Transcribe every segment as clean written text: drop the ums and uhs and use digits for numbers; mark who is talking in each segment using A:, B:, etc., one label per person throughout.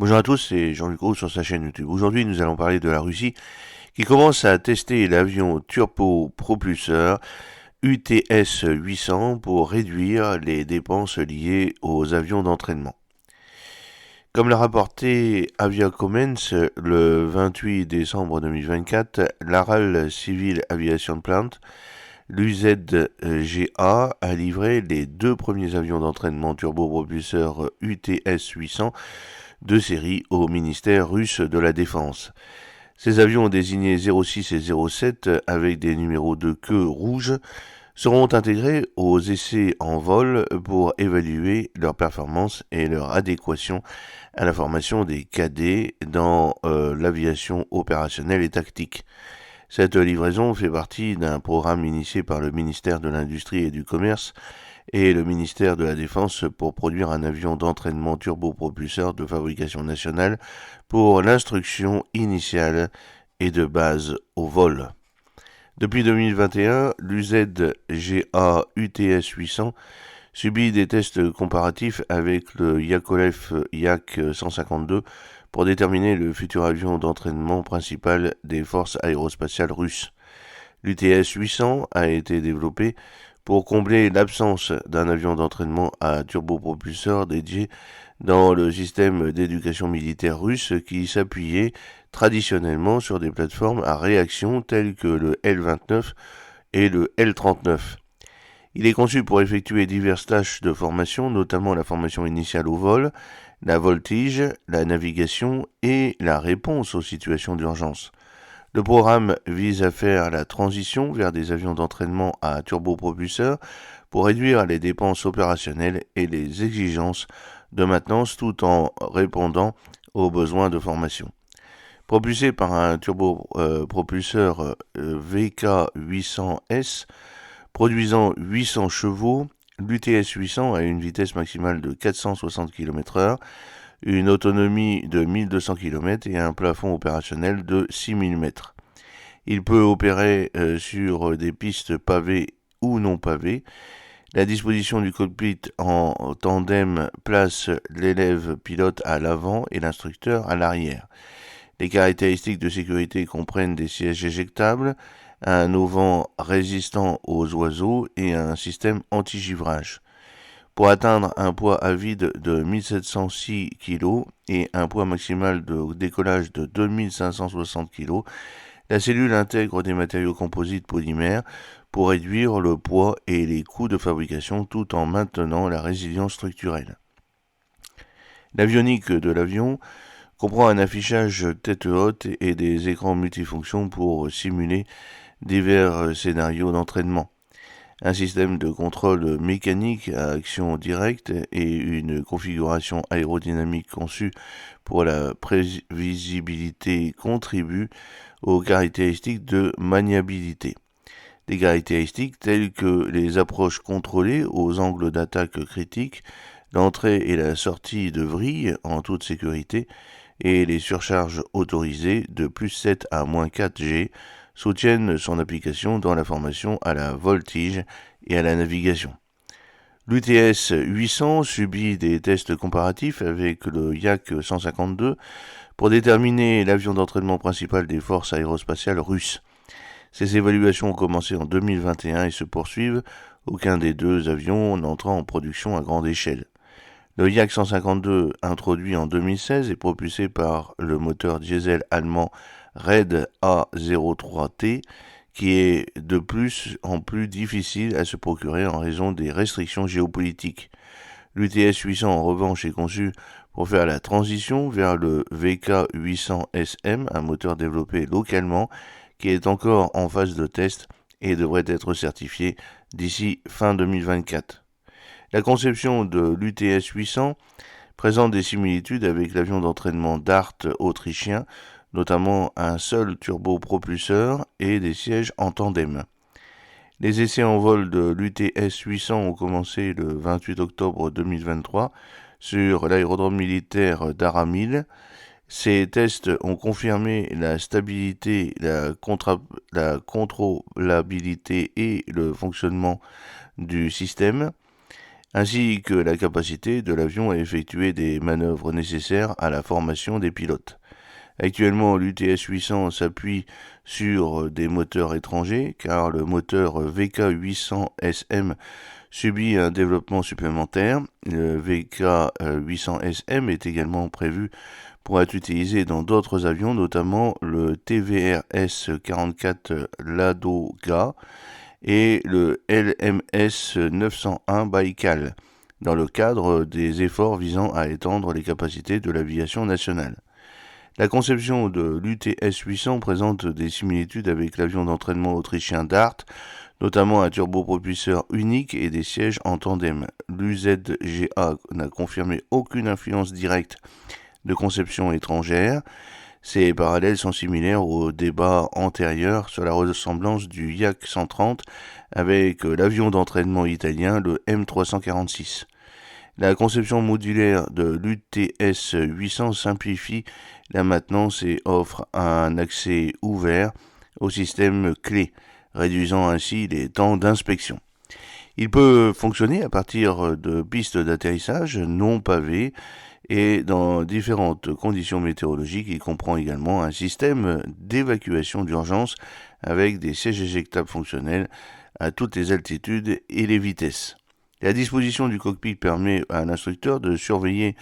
A: Bonjour à tous, c'est Jean-Luc Roux sur sa chaîne YouTube. Aujourd'hui, nous allons parler de la Russie qui commence à tester l'avion turbopropulseur UTS 800 pour réduire les dépenses liées aux avions d'entraînement. Comme l'a rapporté Aviacommons le 28 décembre 2024, l'Aral Civil Aviation Plant, l'UZGA, a livré les deux premiers avions d'entraînement turbopropulseurs UTS 800 de série au ministère russe de la Défense. Ces avions désignés 06 et 07 avec des numéros de queue rouges seront intégrés aux essais en vol pour évaluer leur performance et leur adéquation à la formation des cadets dans l'aviation opérationnelle et tactique. Cette livraison fait partie d'un programme initié par le ministère de l'Industrie et du Commerce et le ministère de la Défense pour produire un avion d'entraînement turbopropulseur de fabrication nationale pour l'instruction initiale et de base au vol. Depuis 2021, l'UZGA UTS 800 subit des tests comparatifs avec le Yakolev Yak 152 pour déterminer le futur avion d'entraînement principal des forces aérospatiales russes. L'UTS 800 a été développé pour combler l'absence d'un avion d'entraînement à turbopropulseur dédié dans le système d'éducation militaire russe qui s'appuyait traditionnellement sur des plateformes à réaction telles que le L-29 et le L-39. Il est conçu pour effectuer diverses tâches de formation, notamment la formation initiale au vol, la voltige, la navigation et la réponse aux situations d'urgence. Le programme vise à faire la transition vers des avions d'entraînement à turbopropulseur pour réduire les dépenses opérationnelles et les exigences de maintenance tout en répondant aux besoins de formation. Propulsé par un turbopropulseur VK800S produisant 800 chevaux, l'UTS 800 a une vitesse maximale de 460 km/h, une autonomie de 1200 km et un plafond opérationnel de 6000 mètres. Il peut opérer sur des pistes pavées ou non pavées. La disposition du cockpit en tandem place l'élève pilote à l'avant et l'instructeur à l'arrière. Les caractéristiques de sécurité comprennent des sièges éjectables, un auvent résistant aux oiseaux et un système anti-givrage. Pour atteindre un poids à vide de 1706 kg et un poids maximal de décollage de 2560 kg, la cellule intègre des matériaux composites polymères pour réduire le poids et les coûts de fabrication tout en maintenant la résilience structurelle. L'avionique de l'avion comprend un affichage tête haute et des écrans multifonctions pour simuler divers scénarios d'entraînement. Un système de contrôle mécanique à action directe et une configuration aérodynamique conçue pour la prévisibilité contribuent aux caractéristiques de maniabilité. Des caractéristiques telles que les approches contrôlées aux angles d'attaque critiques, l'entrée et la sortie de vrille en toute sécurité et les surcharges autorisées de plus 7 à moins 4 G soutiennent son application dans la formation à la voltige et à la navigation. L'UTS 800 subit des tests comparatifs avec le Yak 152 pour déterminer l'avion d'entraînement principal des forces aérospatiales russes. Ces évaluations ont commencé en 2021 et se poursuivent, aucun des deux avions n'entrant en production à grande échelle. Le Yak 152, introduit en 2016, est propulsé par le moteur diesel allemand Red A03T, qui est de plus en plus difficile à se procurer en raison des restrictions géopolitiques. L'UTS 800, en revanche, est conçu pour faire la transition vers le VK800SM, un moteur développé localement qui est encore en phase de test et devrait être certifié d'ici fin 2024. La conception de l'UTS 800 présente des similitudes avec l'avion d'entraînement Dart autrichien, notamment un seul turbopropulseur et des sièges en tandem. Les essais en vol de l'UTS 800 ont commencé le 28 octobre 2023 sur l'aérodrome militaire d'Aramil. Ces tests ont confirmé la stabilité, la contrôlabilité et le fonctionnement du système. ainsi que la capacité de l'avion à effectuer des manœuvres nécessaires à la formation des pilotes. Actuellement, l'UTS 800 s'appuie sur des moteurs étrangers, car le moteur VK 800 SM subit un développement supplémentaire. Le VK 800 SM est également prévu pour être utilisé dans d'autres avions, notamment le TVRS 44 Ladoga et le LMS 901 Baïkal, dans le cadre des efforts visant à étendre les capacités de l'aviation nationale. La conception de l'UTS 800 présente des similitudes avec l'avion d'entraînement autrichien Dart, notamment un turbopropulseur unique et des sièges en tandem. L'UZGA n'a confirmé aucune influence directe de conception étrangère. Ces parallèles sont similaires au débat antérieur sur la ressemblance du Yak 130 avec l'avion d'entraînement italien, le M346. La conception modulaire de l'UTS 800 simplifie la maintenance et offre un accès ouvert au système clé, réduisant ainsi les temps d'inspection. Il peut fonctionner à partir de pistes d'atterrissage non pavées et dans différentes conditions météorologiques. Il comprend également un système d'évacuation d'urgence avec des sièges éjectables fonctionnels à toutes les altitudes et les vitesses. La disposition du cockpit permet à l'instructeur de surveiller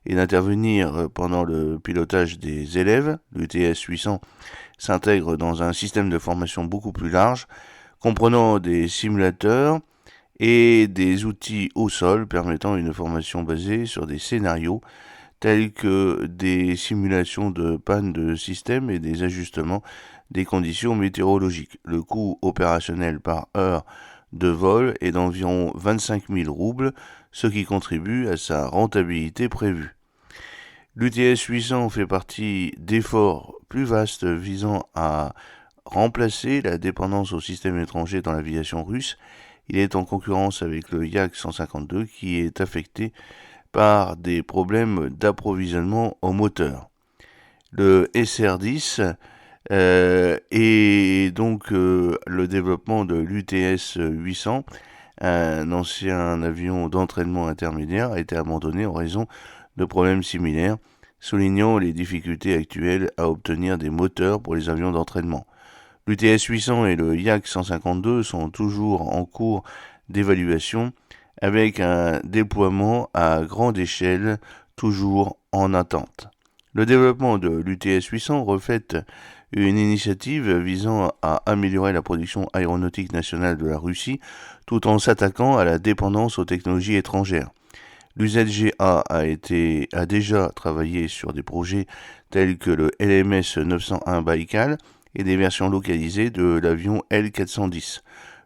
A: et d'intervenir pendant le pilotage des élèves. L'UTS 800 s'intègre dans un système de formation beaucoup plus large, comprenant des simulateurs et des outils au sol permettant une formation basée sur des scénarios tels que des simulations de panne de système et des ajustements des conditions météorologiques. Le coût opérationnel par heure de vol est d'environ 25 000 roubles, ce qui contribue à sa rentabilité prévue. L'UTS 800 fait partie d'efforts plus vastes visant à remplacer la dépendance au système étranger dans l'aviation russe. Il est en concurrence avec le Yak 152 qui est affecté par des problèmes d'approvisionnement au moteur. Le SR-10 et donc le développement de l'UTS 800, un ancien avion d'entraînement intermédiaire, a été abandonné en raison de problèmes similaires, soulignant les difficultés actuelles à obtenir des moteurs pour les avions d'entraînement. L'UTS 800 et le Yak 152 sont toujours en cours d'évaluation avec un déploiement à grande échelle toujours en attente. Le développement de l'UTS 800 reflète une initiative visant à améliorer la production aéronautique nationale de la Russie tout en s'attaquant à la dépendance aux technologies étrangères. L'UZGA a déjà travaillé sur des projets tels que le LMS 901 Baïkal et des versions localisées de l'avion L410.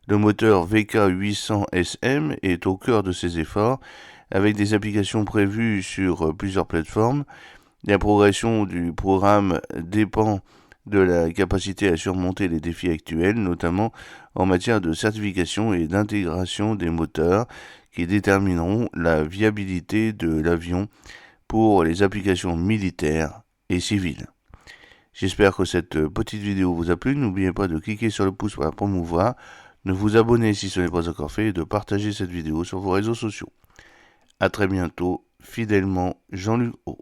A: Le moteur VK 800 SM est au cœur de ces efforts, avec des applications prévues sur plusieurs plateformes. La progression du programme dépend de la capacité à surmonter les défis actuels, notamment en matière de certification et d'intégration des moteurs, qui détermineront la viabilité de l'avion pour les applications militaires et civiles. J'espère que cette petite vidéo vous a plu. N'oubliez pas de cliquer sur le pouce pour la promouvoir, de vous abonner si ce n'est pas encore fait et de partager cette vidéo sur vos réseaux sociaux. A très bientôt, fidèlement Jean-Luc O.